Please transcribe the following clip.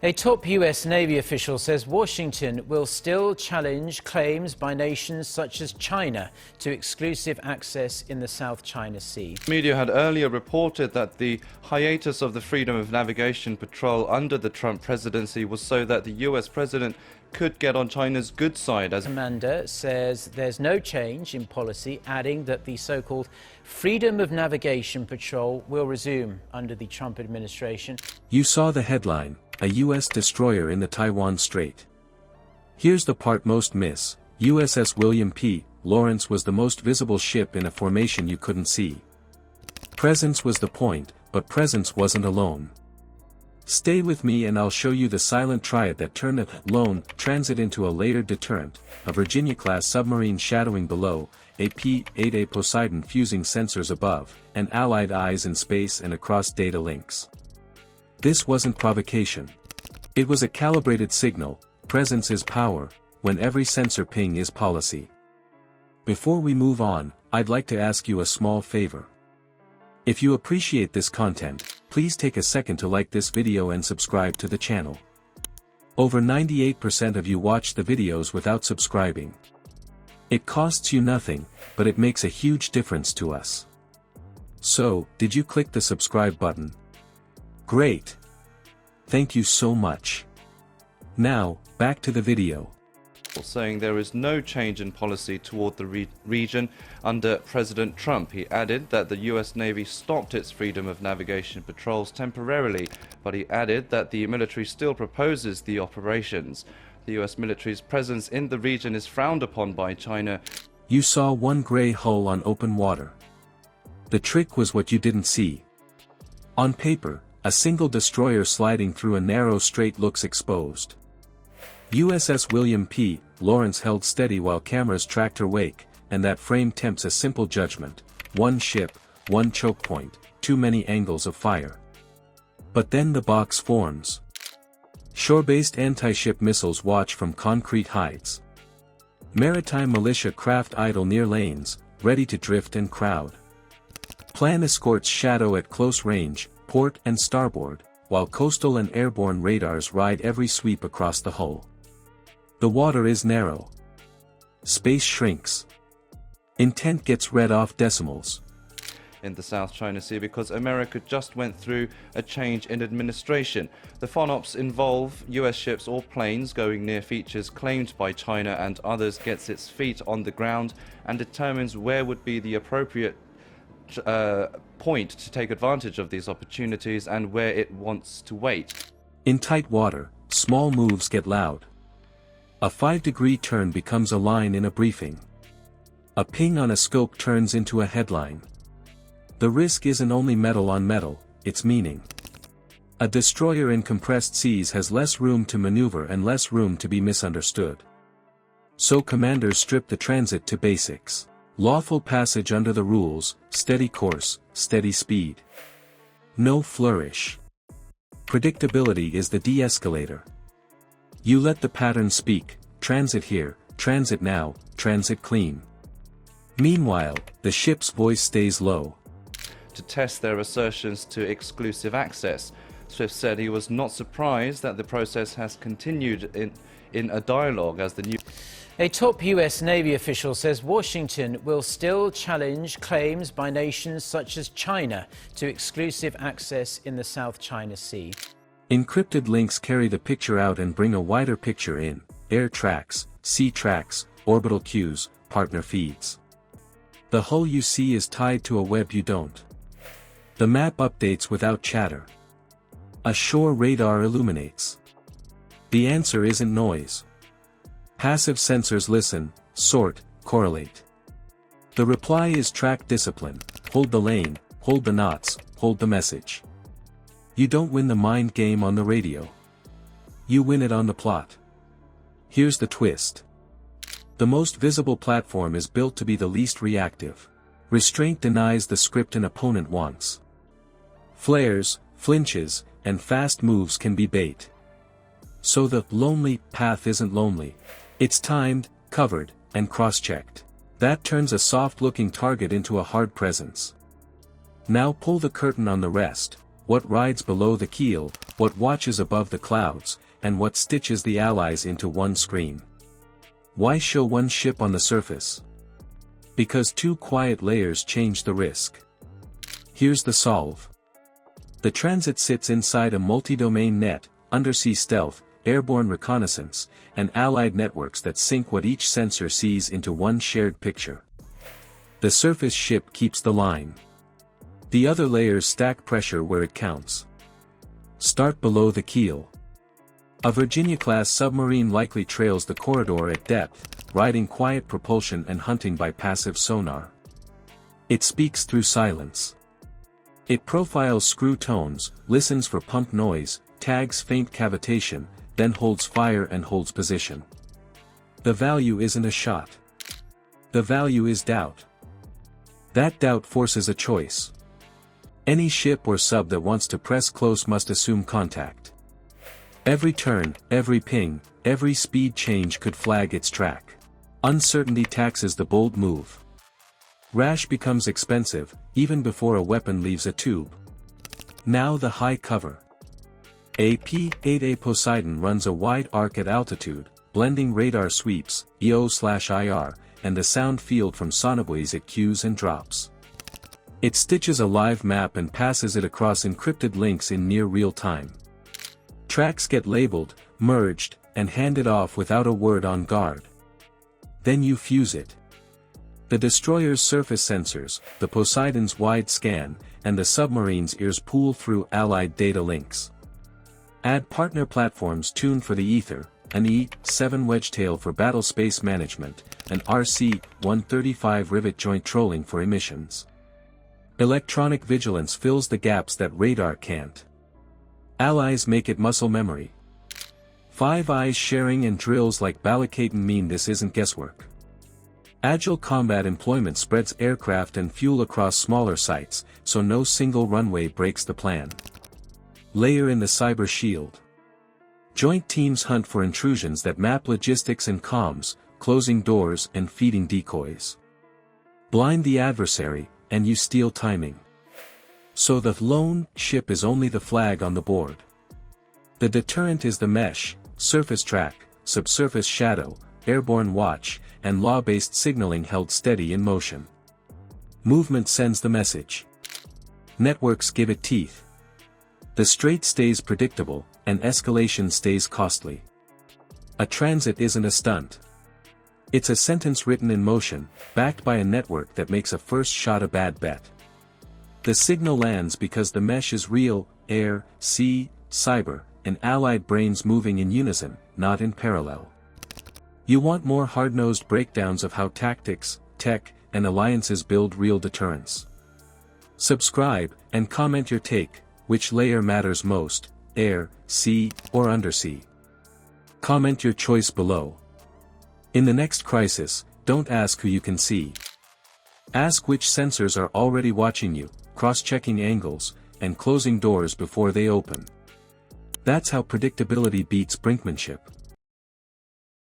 A top U.S. Navy official says Washington will still challenge claims by nations such as China to exclusive access in the South China Sea. Media had earlier reported that the hiatus of the Freedom of Navigation patrol under the Trump presidency was so that the U.S. president could get on China's good side. As Commander says there's no change in policy, adding that the so-called Freedom of Navigation patrol will resume under the Trump administration. You saw the headline, a U.S. destroyer in the Taiwan Strait. Here's the part most miss. USS William P. Lawrence was the most visible ship in a formation you couldn't see. Presence was the point, but presence wasn't alone. Stay with me and I'll show you the silent triad that turned a lone transit into a layered deterrent, a Virginia-class submarine shadowing below, a P-8A Poseidon fusing sensors above, and allied eyes in space and across data links. This wasn't provocation. It was a calibrated signal. Presence is power, when every sensor ping is policy. Before we move on, I'd like to ask you a small favor. If you appreciate this content, please take a second to like this video and subscribe to the channel. Over 98% of you watch the videos without subscribing. It costs you nothing, but it makes a huge difference to us. So, did you click the subscribe button? Great! Thank you so much. Now, back to the video. saying there is no change in policy toward the region under President Trump. He added that the U.S. Navy stopped its Freedom of Navigation patrols temporarily, but he added that the military still proposes the operations. The U.S. military's presence in the region is frowned upon by China. You saw one gray hull on open water. The trick was what you didn't see. On paper, a single destroyer sliding through a narrow strait looks exposed. USS William P. Lawrence held steady while cameras tracked her wake, and that frame tempts a simple judgment: one ship, one choke point, too many angles of fire. But then the box forms. Shore-based anti-ship missiles watch from concrete heights. Maritime militia craft idle near lanes, ready to drift and crowd. Plan escorts shadow at close range, port and starboard, while coastal and airborne radars ride every sweep across the hull. The water is narrow. Space shrinks. Intent gets read off decimals. In the South China Sea because America just went through a change in administration. The FONOPs involve US ships or planes going near features claimed by China and others, gets its feet on the ground and determines where would be the appropriate point to take advantage of these opportunities and where it wants to wait. In tight water, small moves get loud. A 5-degree turn becomes a line in a briefing. A ping on a scope turns into a headline. The risk isn't only metal on metal, it's meaning. A destroyer in compressed seas has less room to maneuver and less room to be misunderstood. So commanders strip the transit to basics. Lawful passage under the rules, steady course, steady speed. No flourish. Predictability is the de-escalator. You let the pattern speak: transit here, transit now, transit clean. Meanwhile, the ship's voice stays low. To test their assertions to exclusive access, Swift said he was not surprised that the process has continued in a dialogue as the new... A top U.S. Navy official says Washington will still challenge claims by nations such as China to exclusive access in the South China Sea. Encrypted links carry the picture out and bring a wider picture in: air tracks, sea tracks, orbital cues, partner feeds. The hull you see is tied to a web you don't. The map updates without chatter. A shore radar illuminates. The answer isn't noise. Passive sensors listen, sort, correlate. The reply is track discipline: hold the lane, hold the knots, hold the message. You don't win the mind game on the radio. You win it on the plot. Here's the twist. The most visible platform is built to be the least reactive. Restraint denies the script an opponent wants. Flares, flinches, and fast moves can be bait. So the lonely path isn't lonely. It's timed, covered, and cross-checked. That turns a soft-looking target into a hard presence. Now pull the curtain on the rest. what rides below the keel, what watches above the clouds, and what stitches the Allies into one screen. Why show one ship on the surface? Because two quiet layers change the risk. Here's the solve. The transit sits inside a multi-domain net, undersea stealth, airborne reconnaissance, and allied networks that sync what each sensor sees into one shared picture. The surface ship keeps the line. The other layers stack pressure where it counts. Start below the keel. A Virginia-class submarine likely trails the corridor at depth, riding quiet propulsion and hunting by passive sonar. It speaks through silence. It profiles screw tones, listens for pump noise, tags faint cavitation, then holds fire and holds position. The value isn't a shot. The value is doubt. That doubt forces a choice. Any ship or sub that wants to press close must assume contact. Every turn, every ping, every speed change could flag its track. Uncertainty taxes the bold move. Rash becomes expensive, even before a weapon leaves a tube. Now the high cover. A P-8A Poseidon runs a wide arc at altitude, blending radar sweeps, EO/IR, and the sound field from sonobuoys it cues and drops. It stitches a live map and passes it across encrypted links in near real time. Tracks get labeled, merged, and handed off without a word on guard. Then you fuse it. The destroyer's surface sensors, the Poseidon's wide scan, and the submarine's ears pool through allied data links. Add partner platforms tuned for the ether, an E-7 wedgetail for battle space management, an RC-135 rivet joint trolling for emissions. Electronic vigilance fills the gaps that radar can't. Allies make it muscle memory. Five Eyes sharing and drills like Balacaten mean this isn't guesswork. Agile combat employment spreads aircraft and fuel across smaller sites, so no single runway breaks the plan. Layer in the cyber shield. Joint teams hunt for intrusions that map logistics and comms, closing doors and feeding decoys. Blind the adversary, and you steal timing. So the lone ship is only the flag on the board. The deterrent is the mesh, surface track, subsurface shadow, airborne watch, and law-based signaling held steady in motion. Movement sends the message. Networks give it teeth. The strait stays predictable, and escalation stays costly. A transit isn't a stunt. It's a sentence written in motion, backed by a network that makes a first shot a bad bet. The signal lands because the mesh is real, air, sea, cyber, and allied brains moving in unison, not in parallel. You want more hard-nosed breakdowns of how tactics, tech, and alliances build real deterrence? Subscribe, and comment your take, which layer matters most, air, sea, or undersea? Comment your choice below. In the next crisis, don't ask who you can see. Ask which sensors are already watching you, cross-checking angles, and closing doors before they open. That's how predictability beats brinkmanship.